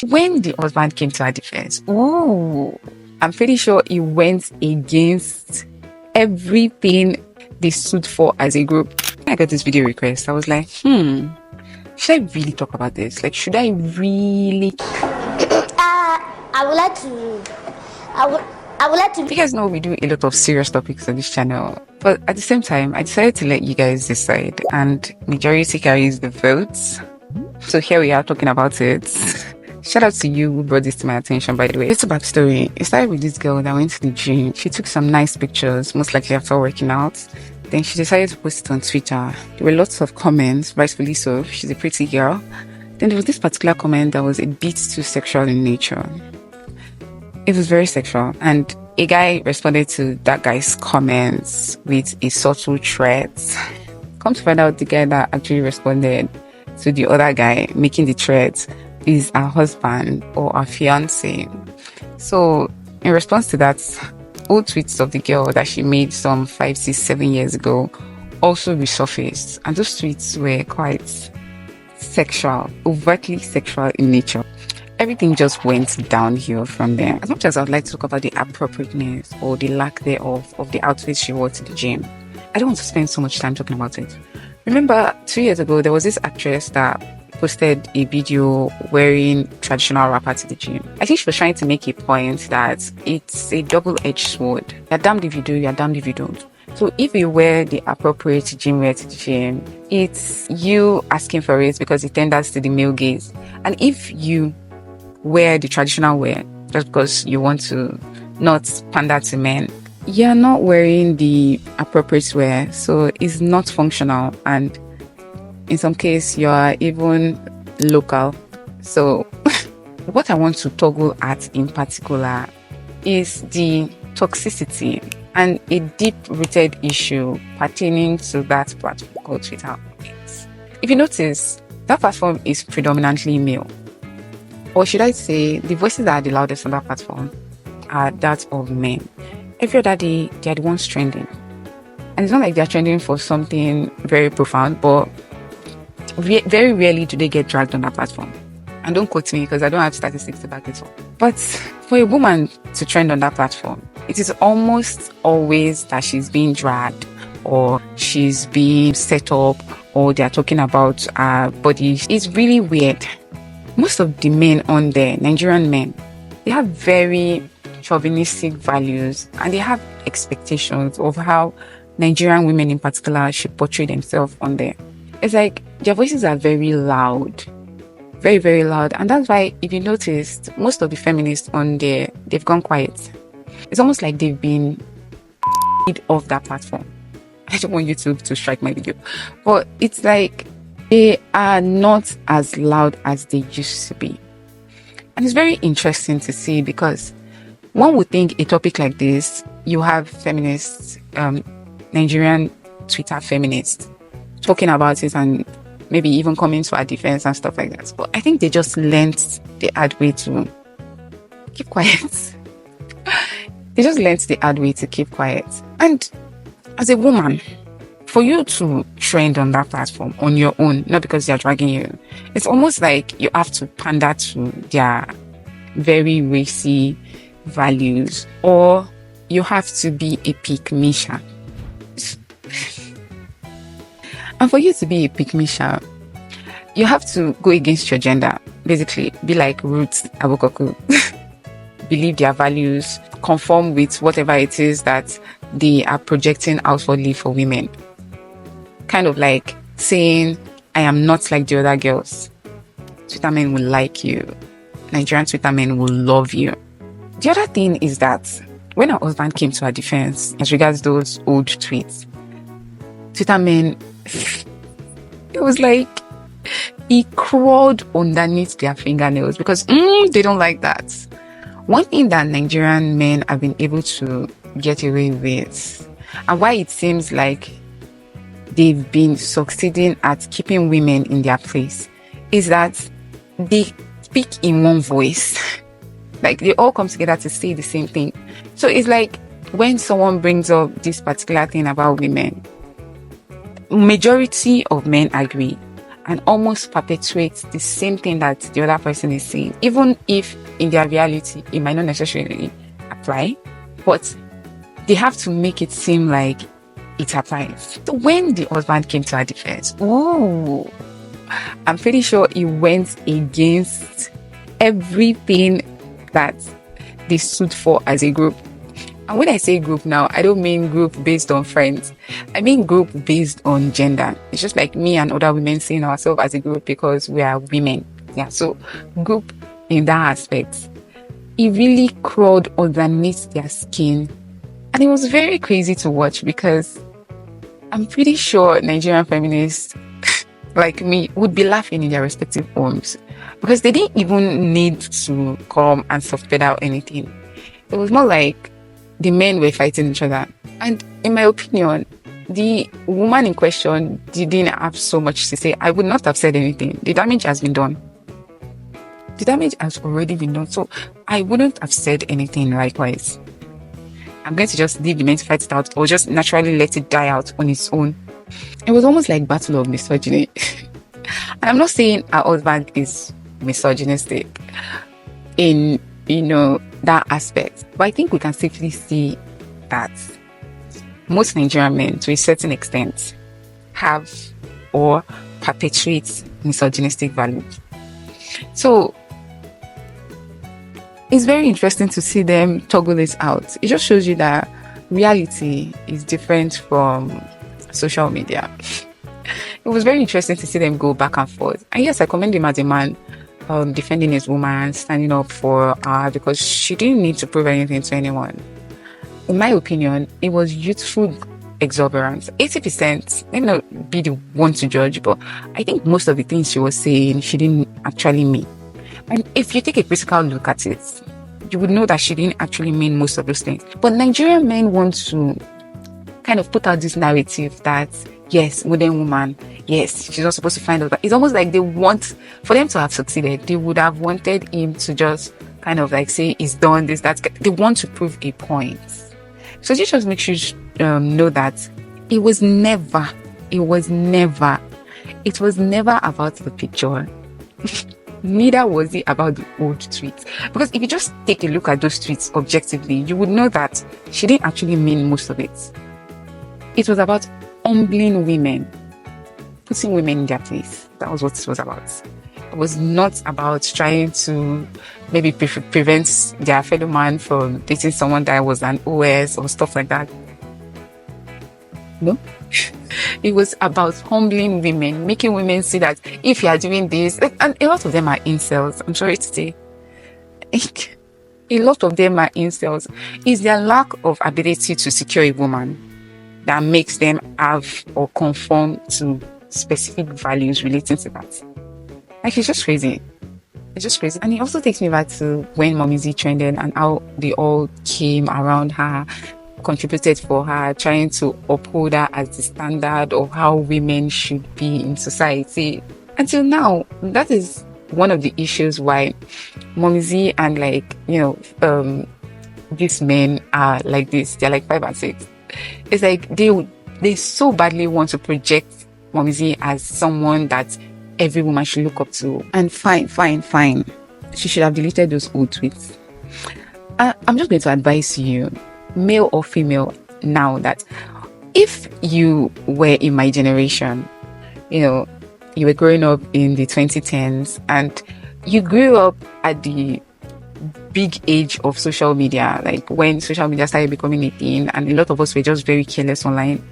When the husband came to her defense, ooh, I'm pretty sure he went against everything they stood for as a group. When I got this video request, I was like, should I really talk about this? Like, should I really? I would like to. I would like to. You guys know we do a lot of serious topics on this channel, but at the same time, I decided to let you guys decide, and majority carries the votes. So here we are talking about it. Shout out to you who brought this to my attention, by the way. It's a backstory. It started with this girl that went to the gym. She took some nice pictures, most likely after working out. Then she decided to post it on Twitter. There were lots of comments, rightfully so. She's a pretty girl. Then there was this particular comment that was a bit too sexual in nature. It was very sexual. And a guy responded to that guy's comments with a subtle threat. Come to find out, the guy that actually responded to the other guy making the threat is her husband or her fiance. So in response to that, old tweets of the girl that she made some 5, 6, 7 years ago also resurfaced, and those tweets were quite sexual, overtly sexual in nature. Everything just went downhill from there. As much as I'd like to talk about the appropriateness or the lack thereof of the outfits she wore to the gym, I don't want to spend so much time talking about it. Remember 2 years ago, there was this actress that posted a video wearing traditional wrapper to the gym. I think she was trying to make a point that it's a double-edged sword. You're damned if you do, you're damned if you don't. So if you wear the appropriate gym wear to the gym, it's you asking for it because it tenders to the male gaze. And if you wear the traditional wear just because you want to not pander to men, you're not wearing the appropriate wear, so it's not functional, and in some case you're even local. So what I want to toggle at in particular is the toxicity and a deep-rooted issue pertaining to that platform called Twitter. If you notice, that platform is predominantly male. Or should I say, the voices that are the loudest on that platform are that of men. Every other day, they're the ones trending. And it's not like they're trending for something very profound, but very rarely do they get dragged on that platform. And don't quote me because I don't have statistics to back it up. But for a woman to trend on that platform, it is almost always that she's being dragged, or she's being set up, or they're talking about her body. It's really weird. Most of the men on there, Nigerian men, they have very chauvinistic values, and they have expectations of how Nigerian women in particular should portray themselves on there. It's like their voices are very loud, very, very loud. And that's why, if you noticed, most of the feminists on there, they've gone quiet. It's almost like they've been off that platform. I don't want YouTube to strike my video, but it's like they are not as loud as they used to be. And it's very interesting to see, because one would think a topic like this, you have feminists, Nigerian Twitter feminists, talking about it and maybe even coming to our defense and stuff like that. But I think they just learned the hard way to keep quiet. They just learned the hard way to keep quiet. And as a woman, for you to trend on that platform on your own, not because they're dragging you, it's almost like you have to pander to their very racy values, or you have to be a pick-me-sha. And for you to be a pick-me-sha, you have to go against your gender. Basically, be like Ruth Abokoku. Believe their values, conform with whatever it is that they are projecting outwardly for women. Kind of like saying, I am not like the other girls. Twitter men will like you. Nigerian Twitter men will love you. The other thing is that when her husband came to her defense as regards those old tweets, Twitter men, it was like he crawled underneath their fingernails because they don't like that. One thing that Nigerian men have been able to get away with, and why it seems like they've been succeeding at keeping women in their place, is that they speak in one voice. Like, they all come together to say the same thing. So it's like when someone brings up this particular thing about women, majority of men agree, and almost perpetuate the same thing that the other person is saying, even if in their reality it might not necessarily apply, but they have to make it seem like it applies. So when the husband came to her defense, ooh, I'm pretty sure he went against everything that they stood for as a group. And when I say group now, I don't mean group based on friends. I mean group based on gender. It's just like me and other women seeing ourselves as a group because we are women. Yeah, so group in that aspect. It really crawled underneath their skin. And it was very crazy to watch because I'm pretty sure Nigerian feminists like me would be laughing in their respective homes because they didn't even need to come and soft pedal anything. It was more like the men were fighting each other. And in my opinion, the woman in question didn't have so much to say. I would not have said anything. The damage has been done. The damage has already been done. So I wouldn't have said anything likewise. I'm going to just leave the men to fight it out or just naturally let it die out on its own. It was almost like battle of misogyny. And I'm not saying our husband is misogynistic in, that aspect. But I think we can safely see that most Nigerian men, to a certain extent, have or perpetuate misogynistic values. So it's very interesting to see them toggle this out. It just shows you that reality is different from social media. It was very interesting to see them go back and forth. And yes, I commend him as a man, defending his woman, standing up for her because she didn't need to prove anything to anyone. In my opinion, it was youthful exuberance. 80%, let me not be the one to judge, but I think most of the things she was saying, she didn't actually mean. And if you take a critical look at it, you would know that she didn't actually mean most of those things. But Nigerian men want to kind of put out this narrative that, yes, modern woman, yes, she's not supposed to find out. It's almost like they want, for them to have succeeded, they would have wanted him to just kind of like say, he's done this, that. They want to prove a point. So this just makes you know that it was never about the picture. Neither was it about the old tweets. Because if you just take a look at those tweets objectively, you would know that she didn't actually mean most of it. It was about humbling women, putting women in their place. That was what it was about. It was not about trying to maybe prevent their fellow man from dating someone that was an OS or stuff like that. No. It was about humbling women, making women see that if you are doing this, and a lot of them are incels, I'm sorry to say. A lot of them are incels. It's their lack of ability to secure a woman that makes them have or conform to specific values relating to that. Like, it's just crazy. It's just crazy. And it also takes me back to when Mommy Z trended and how they all came around her, contributed for her, trying to uphold her as the standard of how women should be in society. Until now, that is one of the issues why Mommy Z and these men are like this. They're like 5 and 6. It's like they so badly want to project Mommy Z as someone that every woman should look up to. And fine. She should have deleted those old tweets. I'm just going to advise you, male or female, now that if you were in my generation, you were growing up in the 2010s and you grew up at the big age of social media, like when social media started becoming a thing and a lot of us were just very careless online,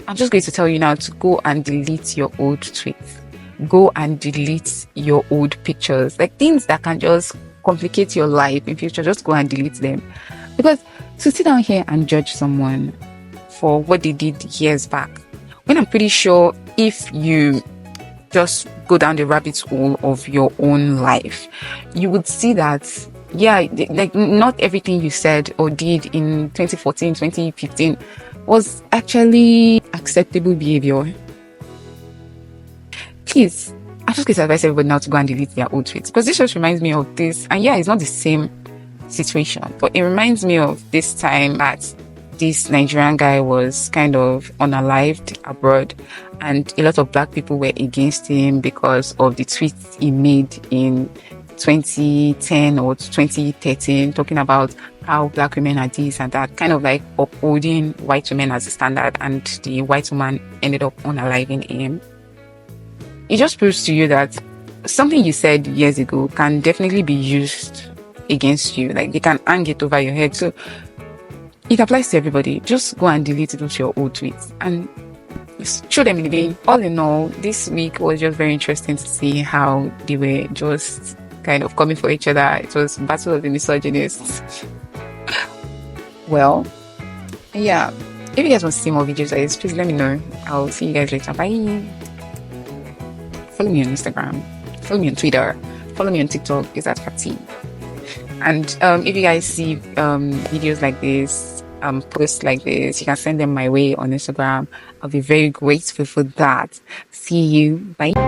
I'm just going to tell you now to go and delete your old tweets. Go and delete your old pictures, like things that can just complicate your life in future. Just go and delete them, because to sit down here and judge someone for what they did years back, when I'm pretty sure if you just go down the rabbit hole of your own life, you would see that, yeah, like not everything you said or did in 2014, 2015 was actually acceptable behavior. Please, I'm just going to advise everybody now to go and delete their old tweets, because this just reminds me of this. And yeah, it's not the same situation, but it reminds me of this time that this Nigerian guy was kind of unalived abroad, and a lot of black people were against him because of the tweets he made in 2010 or 2013, talking about how black women are this and that, kind of like upholding white women as a standard, and the white woman ended up unaliving him. It just proves to you that something you said years ago can definitely be used against you. Like, they can hang it over your head. So it applies to everybody. Just go and delete it of your old tweets and show them in the day. All in all, this week was just very interesting to see how they were just kind of coming for each other. It was battle of the misogynists. Well, yeah. If you guys want to see more videos like this, please let me know. I'll see you guys later. Bye. Follow me on Instagram. Follow me on Twitter. Follow me on TikTok. It's at Fati. And if you guys see videos like this, posts like this, you can send them my way on Instagram. I'll be very grateful for that. See you. Bye.